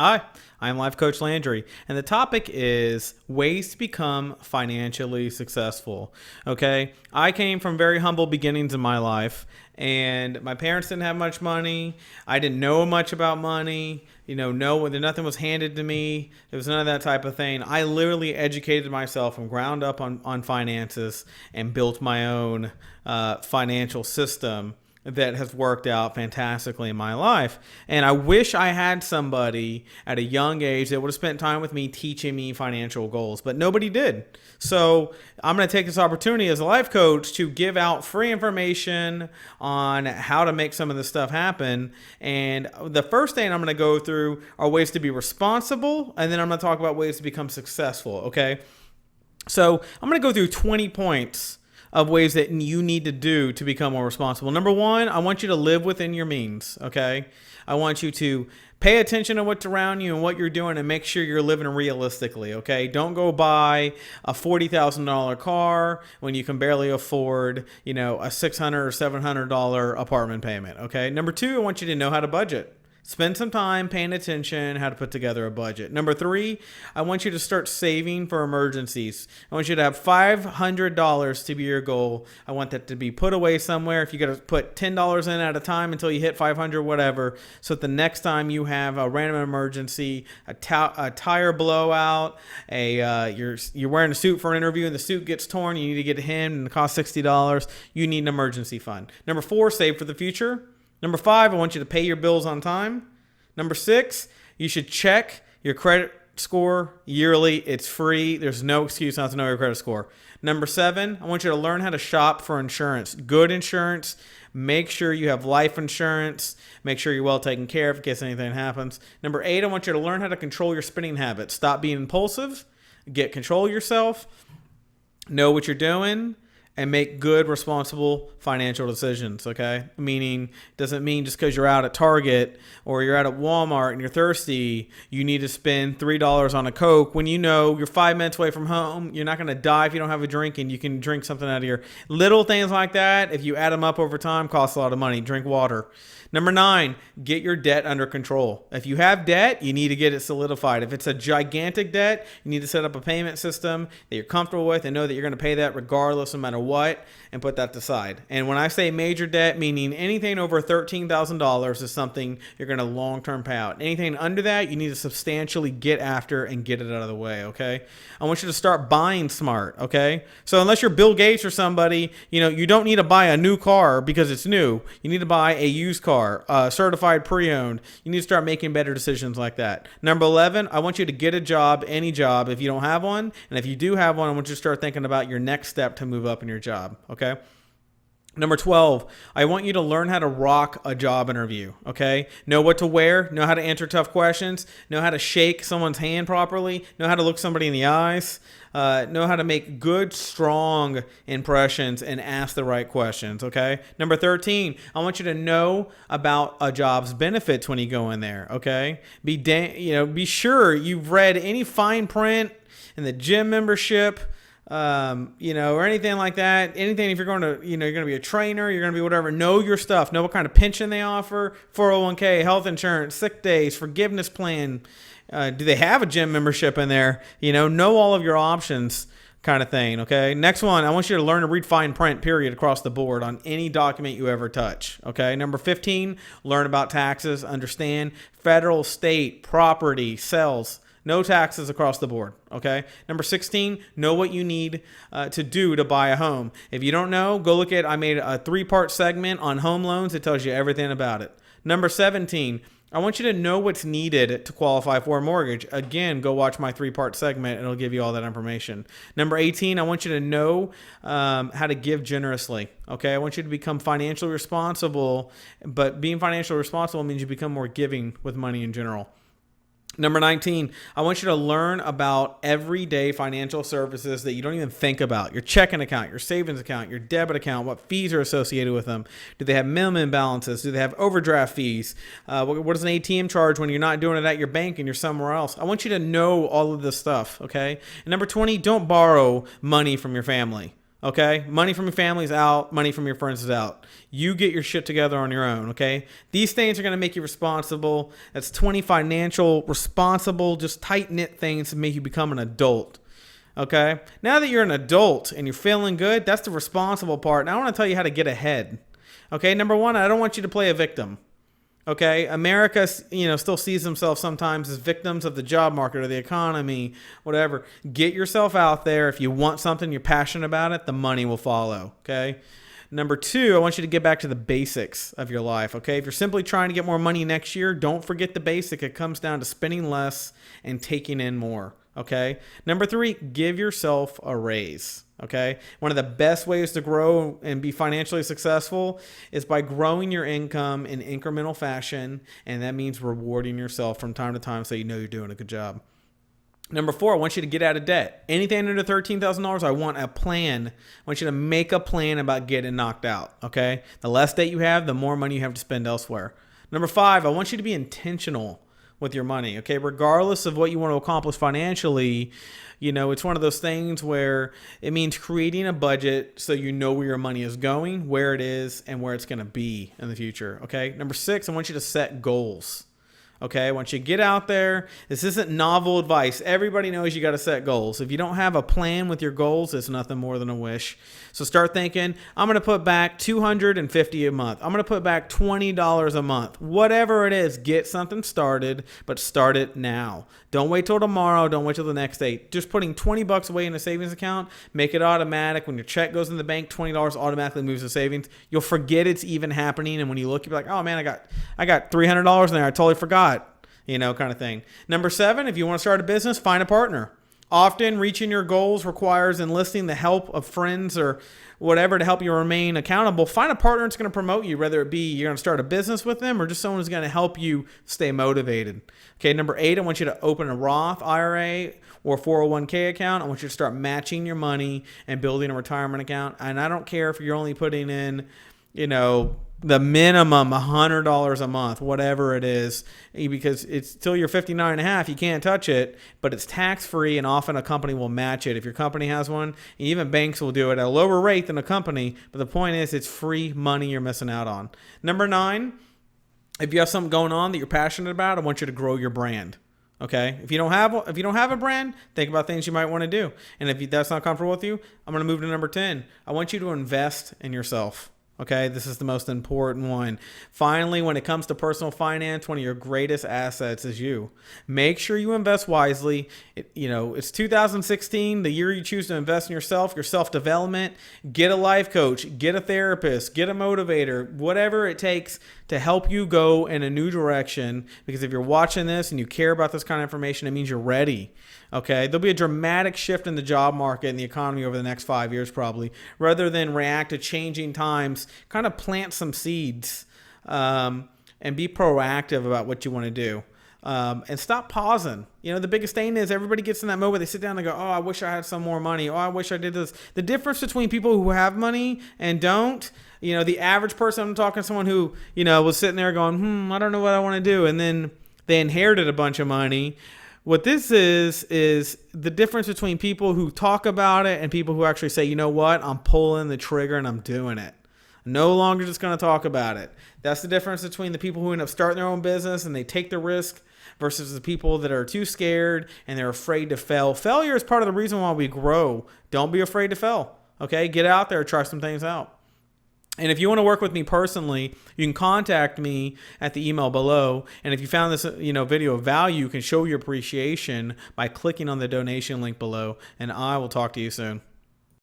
Hi, I'm Life Coach Landry, and the topic is ways to become financially successful. Okay, I came from very humble beginnings in my life, and my parents didn't have much money. I didn't know much about money. Nothing was handed to me. There was none of that type of thing. I literally educated myself from ground up on finances and built my own financial system that has worked out fantastically in my life. And I wish I had somebody at a young age that would have spent time with me teaching me financial goals, but nobody did. So I'm going to take this opportunity as a life coach to give out free information on how to make some of this stuff happen. And the first thing I'm going to go through are ways to be responsible, and then I'm going to talk about ways to become successful, okay? So I'm going to go through 20 points of ways that you need to do to become more responsible. Number one, I want you to live within your means, okay? I want you to pay attention to what's around you and what you're doing and make sure you're living realistically, okay? Don't go buy a $40,000 car when you can barely afford, a $600 or $700 apartment payment, okay? Number two, I want you to know how to budget. Spend some time paying attention how to put together a budget. Number three, I want you to start saving for emergencies. I want you to have $500 to be your goal. I want that to be put away somewhere. If you got to put $10 in at a time until you hit 500, whatever, so that the next time you have a random emergency, a tire blowout, you're wearing a suit for an interview and the suit gets torn, you need to get it hemmed and it costs $60, you need an emergency fund. Number four, save for the future. Number five, I want you to pay your bills on time. Number six, you should check your credit score yearly. It's free. There's no excuse not to know your credit score. Number seven, I want you to learn how to shop for insurance. Good insurance. Make sure you have life insurance. Make sure you're well taken care of in case anything happens. Number eight, I want you to learn how to control your spending habits. Stop being impulsive. Get control of yourself. Know what you're doing. And make good, responsible financial decisions, okay? Meaning, doesn't mean just because you're out at Target or you're out at Walmart and you're thirsty, you need to spend $3 on a Coke when you know you're 5 minutes away from home. You're not going to die if you don't have a drink, and you can drink something out of your little things like that. If you add them up over time, costs a lot of money. Drink water. Number nine, get your debt under control. If you have debt, you need to get it solidified. If it's a gigantic debt, you need to set up a payment system that you're comfortable with and know that you're going to pay that regardless, no matter what, and put that aside. And when I say major debt, meaning anything over $13,000 is something you're going to long-term pay out. Anything under that, you need to substantially get after and get it out of the way, okay? I want you to start buying smart, okay? So unless you're Bill Gates or somebody, you don't need to buy a new car because it's new. You need to buy a used car. Certified pre-owned. You need to start making better decisions like that. Number 11, I want you to get a job, any job, if you don't have one. And if you do have one, I want you to start thinking about your next step to move up in your job. Okay? Number 12, I want you to learn how to rock a job interview, okay? Know what to wear, know how to answer tough questions, know how to shake someone's hand properly, know how to look somebody in the eyes, know how to make good, strong impressions and ask the right questions, okay? Number 13, I want you to know about a job's benefits when you go in there, okay? Be sure you've read any fine print in the gym membership, or anything like that. Anything, if you're going to, you're going to be a trainer, you're going to be whatever, know your stuff. Know what kind of pension they offer, 401k, health insurance, sick days, forgiveness plan. Do they have a gym membership in there? Know all of your options kind of thing, okay? Next one, I want you to learn to read fine print, period, across the board on any document you ever touch, okay? Number 15, learn about taxes, understand federal, state, property, sales. No taxes across the board, okay? Number 16, know what you need to do to buy a home. If you don't know, go look at, I made a 3-part segment on home loans. It tells you everything about it. Number 17, I want you to know what's needed to qualify for a mortgage. Again, go watch my 3-part segment and it'll give you all that information. Number 18, I want you to know how to give generously, okay? I want you to become financially responsible, but being financially responsible means you become more giving with money in general. Number 19, I want you to learn about everyday financial services that you don't even think about. Your checking account, your savings account, your debit account, what fees are associated with them. Do they have minimum balances? Do they have overdraft fees? What does an ATM charge when you're not doing it at your bank and you're somewhere else? I want you to know all of this stuff, okay? And number 20, don't borrow money from your family. Okay? Money from your family is out. Money from your friends is out. You get your shit together on your own. Okay? These things are going to make you responsible. That's 20 financial, responsible, just tight-knit things to make you become an adult. Okay? Now that you're an adult and you're feeling good, that's the responsible part. Now I want to tell you how to get ahead. Okay? Number one, I don't want you to play a victim. Okay, America, still sees themselves sometimes as victims of the job market or the economy, whatever. Get yourself out there. If you want something, you're passionate about it, the money will follow. Okay. Number two, I want you to get back to the basics of your life. Okay, if you're simply trying to get more money next year, don't forget the basic. It comes down to spending less and taking in more. Okay. Number three, give yourself a raise. Okay. One of the best ways to grow and be financially successful is by growing your income in incremental fashion. And that means rewarding yourself from time to time so you know you're doing a good job. Number four, I want you to get out of debt. Anything under $13,000, I want a plan. I want you to make a plan about getting knocked out. Okay. The less debt you have, the more money you have to spend elsewhere. Number five, I want you to be intentional with your money. Okay. Regardless of what you want to accomplish financially, it's one of those things where it means creating a budget so you know where your money is going, where it is, and where it's going to be in the future. Okay. Number six, I want you to set goals. Okay, once you get out there, this isn't novel advice. Everybody knows you got to set goals. If you don't have a plan with your goals, it's nothing more than a wish. So start thinking, I'm going to put back $250 a month. I'm going to put back $20 a month. Whatever it is, get something started, but start it now. Don't wait till tomorrow. Don't wait till the next day. Just putting $20 away in a savings account, make it automatic. When your check goes in the bank, $20 automatically moves to savings. You'll forget it's even happening. And when you look, you'll be like, oh man, I got $300 in there. I totally forgot. Kind of thing. Number seven, if you want to start a business, find a partner. Often reaching your goals requires enlisting the help of friends or whatever to help you remain accountable. Find a partner that's going to promote you, whether it be you're going to start a business with them or just someone who's going to help you stay motivated. Okay, number eight, I want you to open a Roth IRA or 401k account. I want you to start matching your money and building a retirement account. And I don't care if you're only putting in, the minimum $100 a month, whatever it is, because it's till you're 59 and a half, you can't touch it, but it's tax free and often a company will match it. If your company has one, even banks will do it at a lower rate than a company. But the point is it's free money you're missing out on. Number nine, if you have something going on that you're passionate about, I want you to grow your brand. Okay. If you don't have a brand, think about things you might want to do. And if that's not comfortable with you, I'm going to move to number 10. I want you to invest in yourself. Okay, this is the most important one. Finally, when it comes to personal finance, one of your greatest assets is you. Make sure you invest wisely. It's 2016, the year you choose to invest in yourself, your self-development. Get a life coach, get a therapist, get a motivator, whatever it takes to help you go in a new direction. Because if you're watching this and you care about this kind of information, it means you're ready. Okay, there'll be a dramatic shift in the job market and the economy over the next 5 years probably. Rather than react to changing times, kind of plant some seeds and be proactive about what you want to do. And stop pausing. The biggest thing is everybody gets in that mode where they sit down and go, oh, I wish I had some more money. Oh, I wish I did this. The difference between people who have money and don't, the average person, I'm talking to someone who, was sitting there going, I don't know what I want to do. And then they inherited a bunch of money. What this is the difference between people who talk about it and people who actually say, you know what, I'm pulling the trigger and I'm doing it. I'm no longer just going to talk about it. That's the difference between the people who end up starting their own business and they take the risk versus the people that are too scared and they're afraid to fail. Failure is part of the reason why we grow. Don't be afraid to fail. Okay, get out there, try some things out. And if you want to work with me personally, you can contact me at the email below. And if you found this, video of value, you can show your appreciation by clicking on the donation link below. And I will talk to you soon.